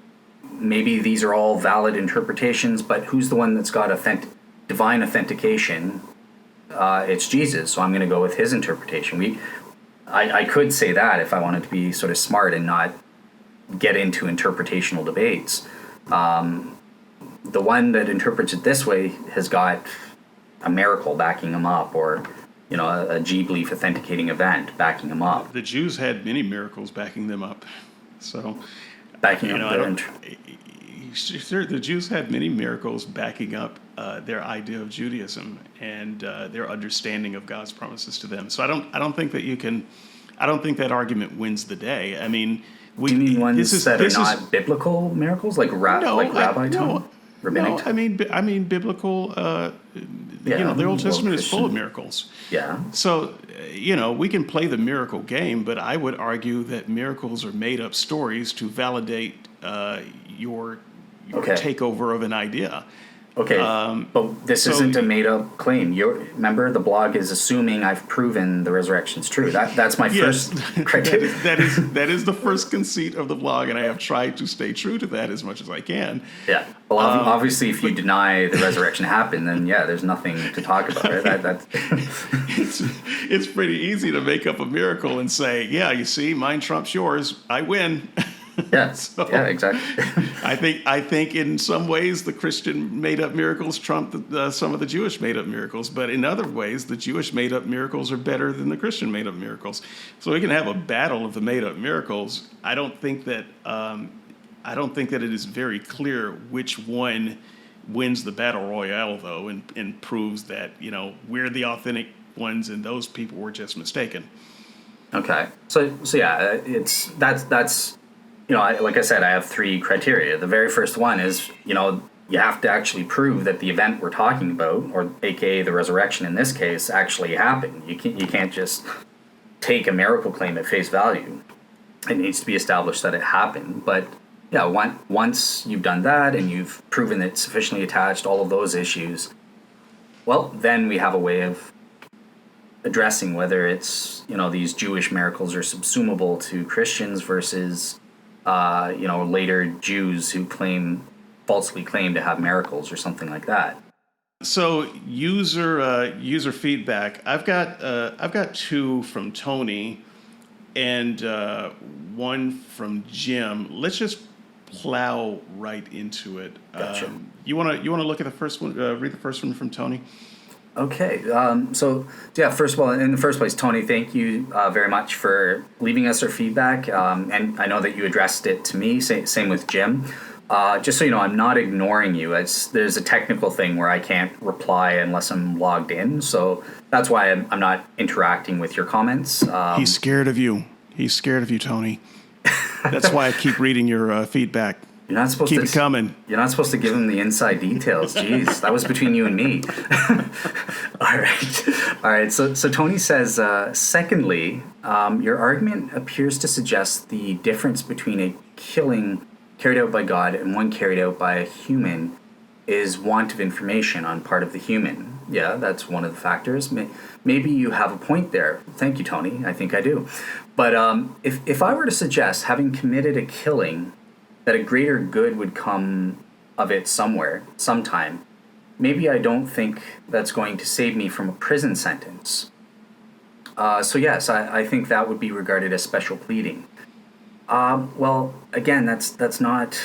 maybe these are all valid interpretations, but who's the one that's got divine authentication? It's Jesus, so I'm going to go with his interpretation. I could say that if I wanted to be sort of smart and not get into interpretational debates. The one that interprets it this way has got a miracle backing him up, or a G-belief authenticating event backing him up. The Jews had many miracles backing them up. So backing up the Jews had many miracles backing up their idea of Judaism and their understanding of God's promises to them. So I don't think that you can. I don't think that argument wins the day. Do you mean ones that are not biblical miracles, like rabbi time? Rabbinic time? I mean biblical. The Old Testament is full of miracles. Yeah. So we can play the miracle game, but I would argue that miracles are made up stories to validate your takeover of an idea. Okay, but this isn't a made-up claim. Remember, the blog is assuming I've proven the resurrection's true. That's my first criteria. that is the first conceit of the blog, and I have tried to stay true to that as much as I can. Yeah. Well, obviously, if you deny the resurrection happened, then there's nothing to talk about. Right? It's pretty easy to make up a miracle and say, yeah, you see, mine trumps yours. I win. Yeah, yeah, exactly. I think in some ways the Christian made-up miracles trump some of the Jewish made-up miracles, but in other ways the Jewish made-up miracles are better than the Christian made-up miracles. So we can have a battle of the made-up miracles. I don't think that it is very clear which one wins the battle royale, though, and proves that, we're the authentic ones and those people were just mistaken. Okay. So yeah, that's like I said, I have 3 criteria. The very first one is, you have to actually prove that the event we're talking about, or AKA the resurrection in this case, actually happened. You can't just take a miracle claim at face value. It needs to be established that it happened. But yeah, once you've done that and you've proven it's sufficiently attached, all of those issues, well, then we have a way of addressing whether it's, these Jewish miracles are subsumable to Christians versus, later Jews who falsely claim to have miracles or something like that. So user feedback. I've got 2 from Tony and 1 from Jim. Let's just plow right into it. Gotcha. You want to look at the first one? Read the first one from Tony. Okay. So yeah, first of all, in the first place, Tony, thank you very much for leaving us our feedback. And I know that you addressed it to me. Same with Jim. Just so you know, I'm not ignoring you. There's a technical thing where I can't reply unless I'm logged in. So that's why I'm not interacting with your comments. He's scared of you. He's scared of you, Tony. That's why I keep reading your feedback. You're not supposed keep to it coming. You're not supposed to give him the inside details. Jeez, that was between you and me. All right. So Tony says, secondly, your argument appears to suggest the difference between a killing carried out by God and one carried out by a human is want of information on part of the human. Yeah, that's one of the factors. Maybe you have a point there. Thank you, Tony. I think I do. But if I were to suggest, having committed a killing, that a greater good would come of it sometime, maybe I don't think that's going to save me from a prison sentence. So yes, I think that would be regarded as special pleading. Well, again, that's not,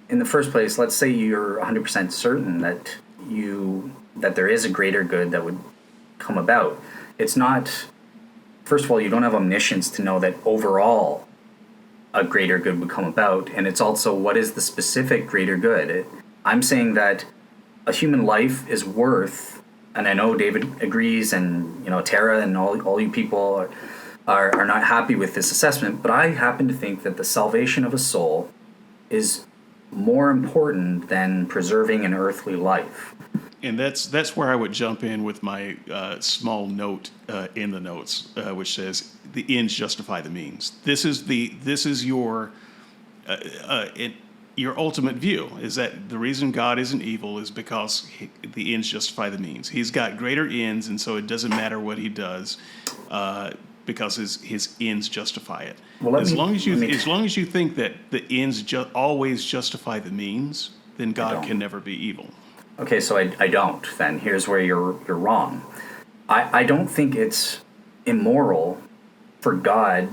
in the first place, let's say you're 100% certain that there is a greater good that would come about. It's not, first of all, you don't have omniscience to know that overall a greater good would come about, and it's also, what is the specific greater good? I'm saying that a human life is worth, and I know David agrees, and Tara and all you people are not happy with this assessment, but I happen to think that the salvation of a soul is more important than preserving an earthly life. And that's where I would jump in with my small note in the notes, which says the ends justify the means. This is your ultimate view, is that the reason God isn't evil is because the ends justify the means. He's got greater ends, and so it doesn't matter what he does, because his ends justify it. Well, as long as you think that the ends always justify the means, then God can never be evil. Okay, so I don't. Then here's where you're wrong. I don't think it's immoral for God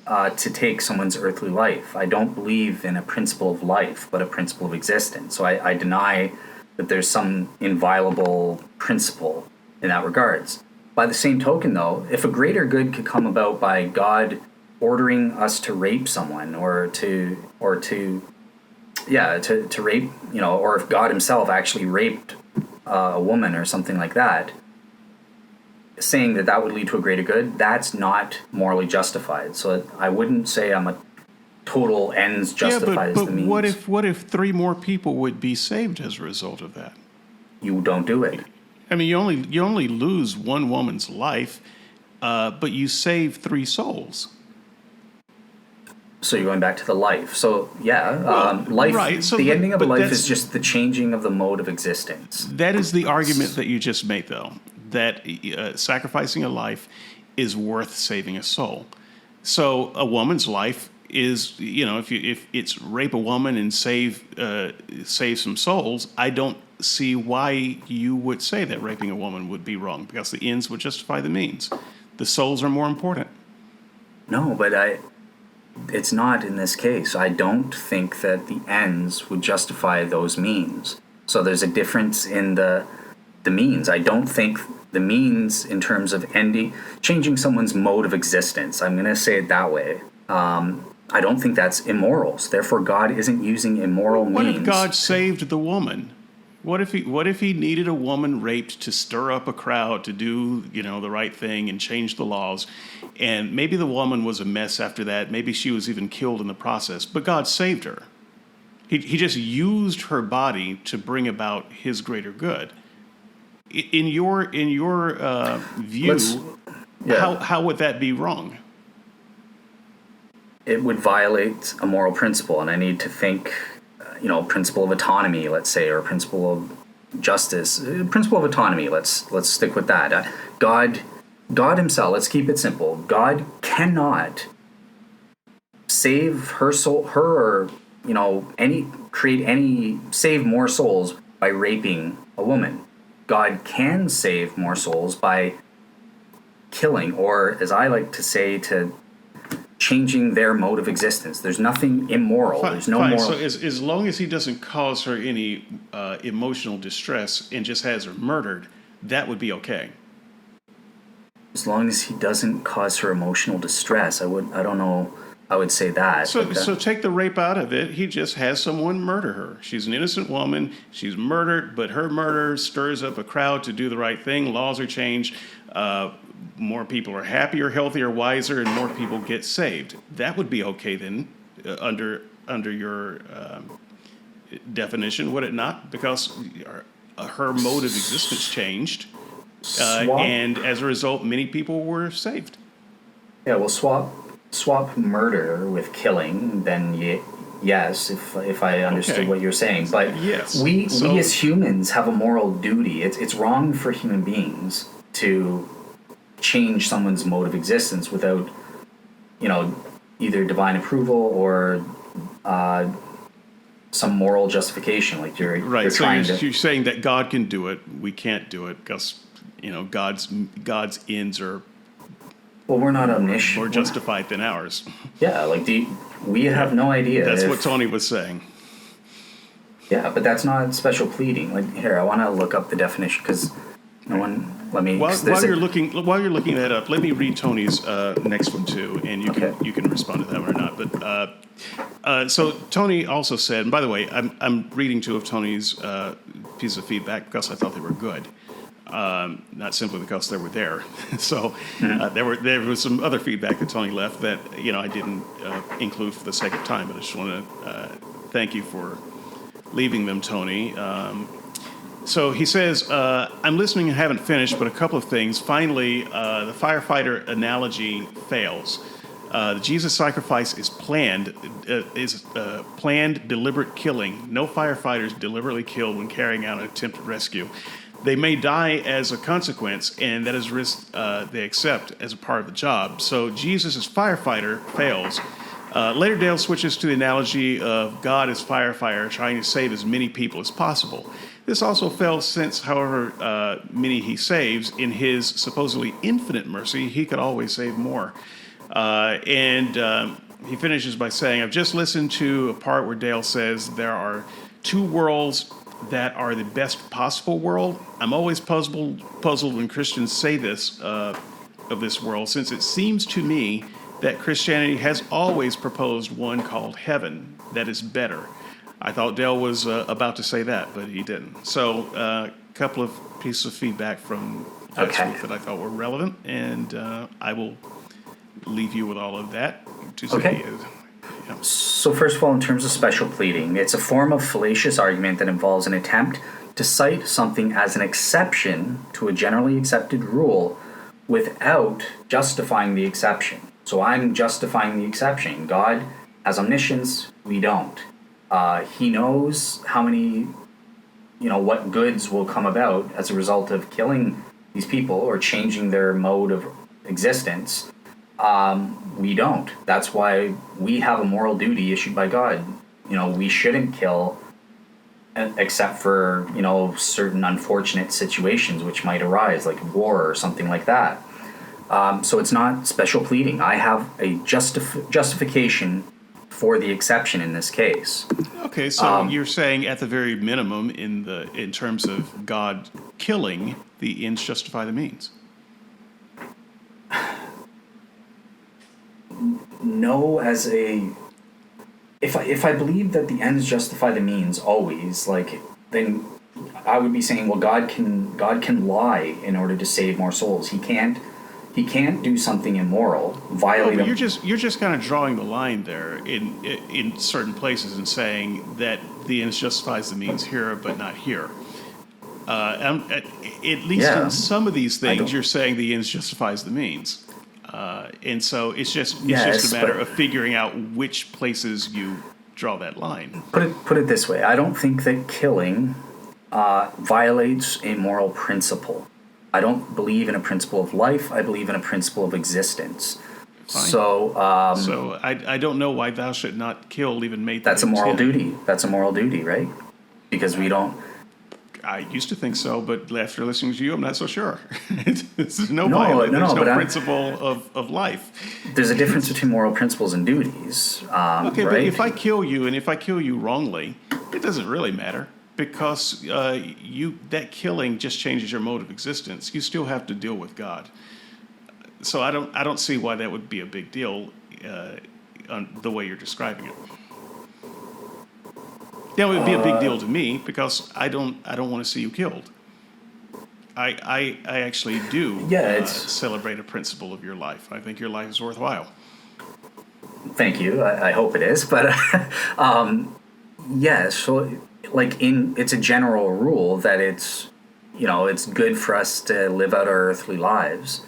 to take someone's earthly life. I don't believe in a principle of life, but a principle of existence. So I deny that there's some inviolable principle in that regards. By the same token, though, if a greater good could come about by God ordering us to rape someone or to rape, or if God himself actually raped a woman or something like that, saying that would lead to a greater good, that's not morally justified. So I wouldn't say I'm a total ends justifies the means. But what if 3 more people would be saved as a result of that? You don't do it. I mean, you only lose 1 woman's life, but you save 3 souls. So you're going back to the life. So yeah, life. Right. So the ending of a life is just the changing of the mode of existence. That is the argument that you just made, though, that sacrificing a life is worth saving a soul. So a woman's life is, if it's rape a woman and save some souls, I don't see why you would say that raping a woman would be wrong, because the ends would justify the means. The souls are more important. No, but it's not in this case. I don't think that the ends would justify those means. So there's a difference in the means. I don't think the means in terms of changing someone's mode of existence, I'm going to say it that way, I don't think that's immoral. So therefore, God isn't using immoral means. What if God saved the woman? What if he needed a woman raped to stir up a crowd to do, the right thing and change the laws, and maybe the woman was a mess after that. Maybe she was even killed in the process, but God saved her. He just used her body to bring about His greater good. In your view, how would that be wrong? It would violate a moral principle, and I need to think, principle of autonomy, let's say, or principle of justice, principle of autonomy. Let's stick with that. God Himself. Let's keep it simple. God cannot save her soul, or save more souls by raping a woman. God can save more souls by killing, or as I like to say, to changing their mode of existence. There's nothing immoral. There's no moral. So as long as He doesn't cause her any emotional distress and just has her murdered, that would be okay. As long as He doesn't cause her emotional distress, I don't know. I would say that. So take the rape out of it. He just has someone murder her. She's an innocent woman. She's murdered, but her murder stirs up a crowd to do the right thing. Laws are changed. More people are happier, healthier, wiser, and more people get saved. That would be okay then, under your definition, would it not? Because her mode of existence changed, and as a result, many people were saved. Yeah, well, swap murder with killing, then yes, if I understood what you're saying. But yes. we as humans have a moral duty. It's wrong for human beings to change someone's mode of existence without, either divine approval or some moral justification. Like you're saying that God can do it, we can't do it because God's ends are. Well, we're not omniscient. More justified than ours. Yeah, we have no idea. That's what Tony was saying. Yeah, but that's not special pleading. Like, here, I want to look up the definition because no one let me. While you're looking that up, let me read Tony's next one too, and you can respond to that one or not. But so Tony also said, and by the way, I'm reading two of Tony's pieces of feedback because I thought they were good. Not simply because they were there. So there was some other feedback that Tony left that I didn't include for the sake of time, but I just want to thank you for leaving them, Tony. So he says, I'm listening and haven't finished, but a couple of things. Finally, the firefighter analogy fails. The Jesus sacrifice is planned deliberate killing. No firefighters deliberately killed when carrying out an attempted rescue. They may die as a consequence, and that is a risk they accept as a part of the job. So Jesus as firefighter fails. Later, Dale switches to the analogy of God as firefighter, trying to save as many people as possible. This also fails since, however many he saves, in his supposedly infinite mercy, he could always save more. And he finishes by saying, I've just listened to a part where Dale says there are two worlds that are the best possible world. I'm always puzzled when Christians say this of this world, since it seems to me that Christianity has always proposed one called heaven that is better. I thought Dale was about to say that, but he didn't. So a couple of pieces of feedback from last week that I thought were relevant, and I will leave you with all of that to say. So first of all, in terms of special pleading, it's a form of fallacious argument that involves an attempt to cite something as an exception to a generally accepted rule without justifying the exception. So I'm justifying the exception. God has omniscience, we don't. He knows how many, what goods will come about as a result of killing these people or changing their mode of existence. We don't. That's why we have a moral duty issued by God. We shouldn't kill except for, certain unfortunate situations which might arise, like war or something like that. So it's not special pleading. I have a justification for the exception in this case. Okay, so you're saying at the very minimum, in terms of God killing, the ends justify the means. No, if I believe that the ends justify the means always, then I would be saying, well, God can lie in order to save more souls. He can't do something immoral, violate. But you're just kind of drawing the line there in certain places and saying that the ends justifies the means here, but not here. At least in some of these things, you're saying the ends justifies the means, and so it's just a matter of figuring out which places you draw that line. Put it this way: I don't think that killing violates a moral principle. I don't believe in a principle of life. I believe in a principle of existence. Fine. So I don't know why thou should not kill even mate. That's a moral duty. That's a moral duty, right? Because we don't. I used to think so, but after listening to you, I'm not so sure. There's no principle of life. There's a difference between moral principles and duties. Okay, right? But if I kill you, and if I kill you wrongly, it doesn't really matter because that killing just changes your mode of existence. You still have to deal with God. So I don't see why that would be a big deal on the way you're describing it. Now, it would be a big deal to me because I don't want to see you killed. I actually do celebrate a principle of your life. I think your life is worthwhile. Thank you. I hope it is, but yes. So, it's a general rule that it's good for us to live out our earthly lives,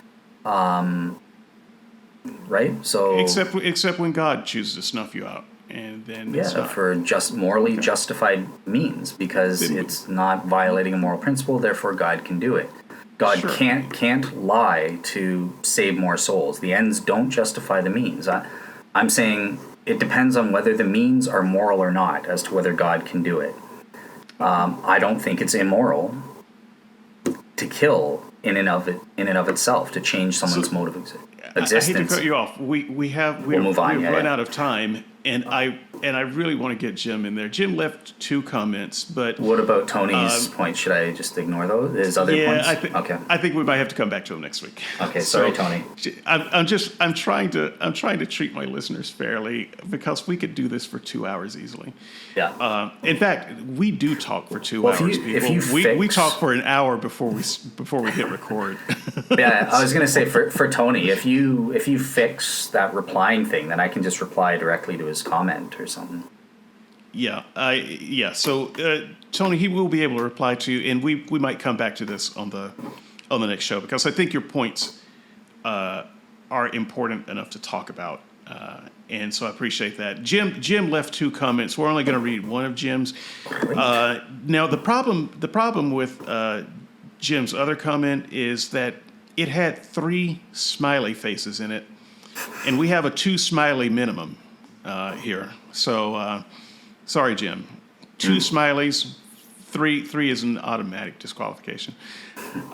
right? So except when God chooses to snuff you out. And then for morally justified means, because it's not violating a moral principle. Therefore, God can do it. God can't lie to save more souls. The ends don't justify the means. I'm saying it depends on whether the means are moral or not as to whether God can do it. I don't think it's immoral to kill in and of itself, to change someone's mode of existence. I hate to cut you off. We'll move on. We've run out of time, and I really want to get Jim in there. Jim left 2 comments, but what about Tony's point? Should I just ignore those? His other points? Okay. I think we might have to come back to him next week. Okay, sorry, Tony. I'm trying to treat my listeners fairly because we could do this for 2 hours easily. Yeah. In fact, we do talk for 2 hours. We talk for an hour before we hit record. Yeah, I was gonna say for Tony, if you fix that replying thing, then I can just reply directly to his comment or something. Yeah. So Tony, he will be able to reply to you, and we might come back to this on the next show because I think your points are important enough to talk about, and so I appreciate that. Jim left 2 comments. We're only going to read one of Jim's. Now the problem with Jim's other comment is that it had 3 smiley faces in it, and we have a 2 smiley minimum here. So, sorry, Jim. 2 smileys, 3 is an automatic disqualification.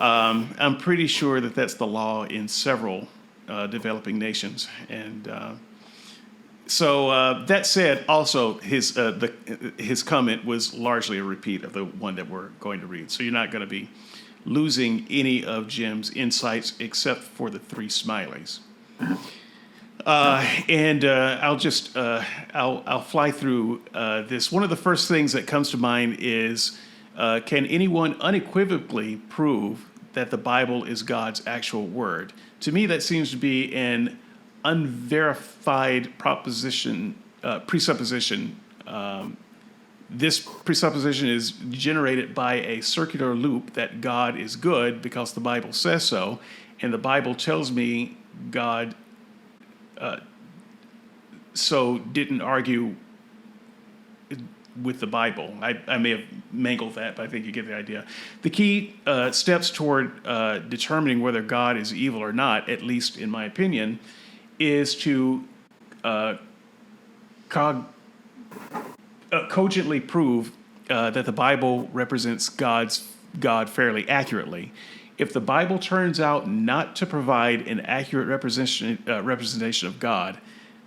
I'm pretty sure that's the law in several developing nations. And so that said, also his comment was largely a repeat of the one that we're going to read. So you're not going to be losing any of Jim's insights except for the 3 smileys. I'll just I'll fly through this. One of the first things that comes to mind is, can anyone unequivocally prove that the Bible is God's actual word? To me, that seems to be an unverified presupposition. This presupposition is generated by a circular loop that God is good because the Bible says so, and the Bible tells me God so didn't argue with the Bible. I may have mangled that, but I think you get the idea. The key steps toward determining whether God is evil or not, at least in my opinion, is to cogently prove that the Bible represents God fairly accurately. If the Bible turns out not to provide an accurate representation of God,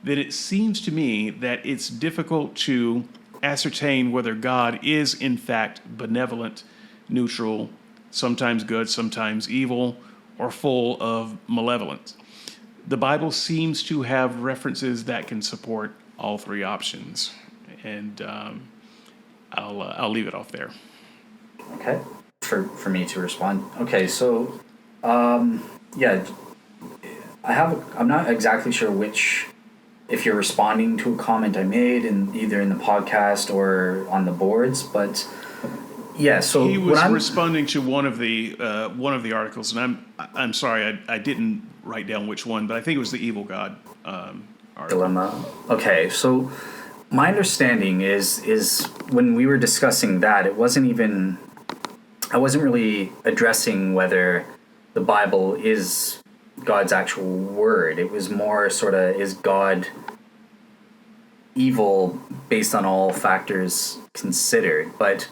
then it seems to me that it's difficult to ascertain whether God is in fact benevolent, neutral, sometimes good, sometimes evil, or full of malevolence. The Bible seems to have references that can support all 3 options, and I'll leave it off there. Okay, for me to respond. Okay, so yeah, I'm not exactly sure if you're responding to a comment I made in either in the podcast or on the boards, but yeah. So He was responding to one of the articles, and I'm sorry, I didn't write down which one, but I think it was the evil God article. dilemma. Okay, so my understanding is when we were discussing that, I wasn't really addressing whether the Bible is God's actual word. It was more sort of, is God evil based on all factors considered? But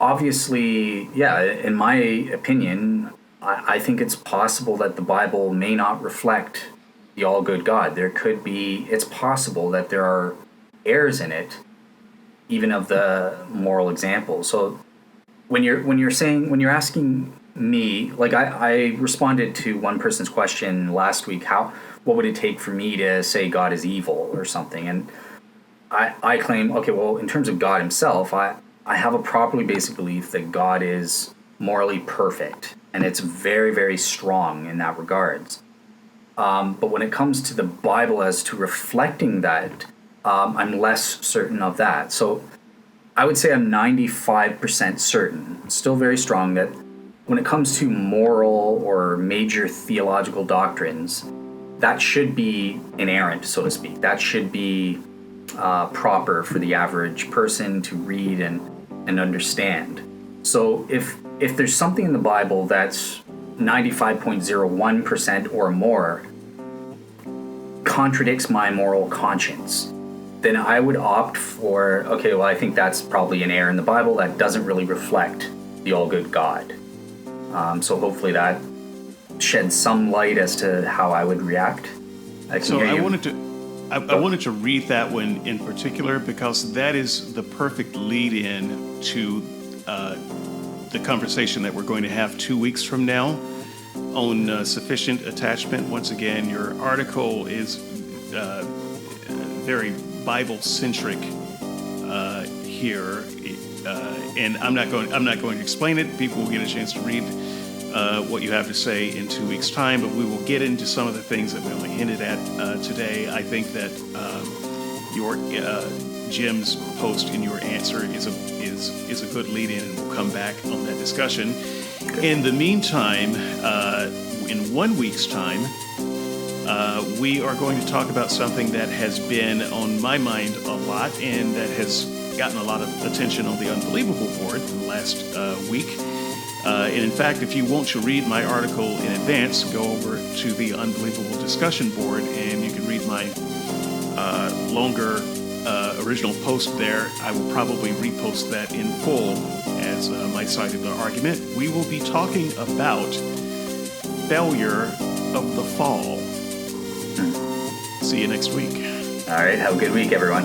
obviously, yeah, in my opinion, I think it's possible that the Bible may not reflect the all good God. It's possible that there are errors in it, even of the moral example. So when you're asking me, like I responded to one person's question last week, what would it take for me to say God is evil or something? And I claim, okay, well, in terms of God himself, I have a properly basic belief that God is morally perfect, and it's very, very strong in that regards. But when it comes to the Bible as to reflecting that, I'm less certain of that. So I would say I'm 95% certain, still very strong, that when it comes to moral or major theological doctrines, that should be inerrant, so to speak. That should be proper for the average person to read and understand. So if there's something in the Bible that's 95.01% or more contradicts my moral conscience, then I would opt for, okay, well, I think that's probably an error in the Bible that doesn't really reflect the all-good God. So hopefully that sheds some light as to how I would react. I wanted to read that one in particular because that is the perfect lead-in to the conversation that we're going to have 2 weeks from now on sufficient attachment. Once again, your article is very Bible-centric here, and I'm not going to explain it. People will get a chance to read what you have to say in 2 weeks' time, but we will get into some of the things that we only hinted at today. I think that your Jim's post in your answer is a good lead-in, and we'll come back on that discussion. In the meantime, in 1 week's time, we are going to talk about something that has been on my mind a lot and that has gotten a lot of attention on the Unbelievable board in the last week. And in fact, if you want to read my article in advance, go over to the Unbelievable discussion board and you can read my longer original post there. I will probably repost that in full as my side of the argument. We will be talking about failure of the fall. See you next week. All right, have a good week, everyone.